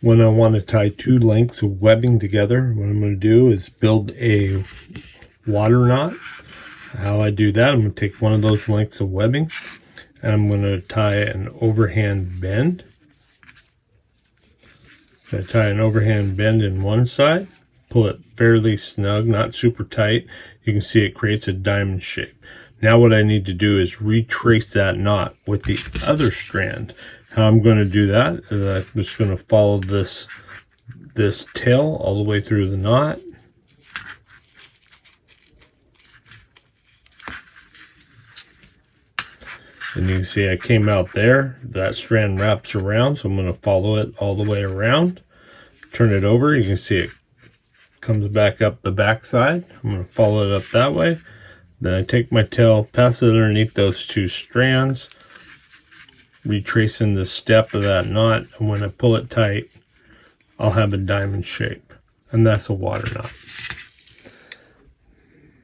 When I want to tie two lengths of webbing together, what I'm going to do is build a water knot. How I do that, I'm going to take one of those lengths of webbing and I'm going to tie an overhand bend. So I tie an overhand bend in one side, pull it fairly snug, not super tight. You can see it creates a diamond shape. Now what I need to do is retrace that knot with the other strand. How I'm going to do that is I'm just going to follow this tail all the way through the knot. And you can see I came out there. That strand wraps around, so I'm going to follow it all the way around. Turn it over. You can see it comes back up the back side. I'm going to follow it up that way. Then I take my tail, pass it underneath those two strands, retracing the step of that knot. And when I pull it tight, I'll have a diamond shape. And that's a water knot.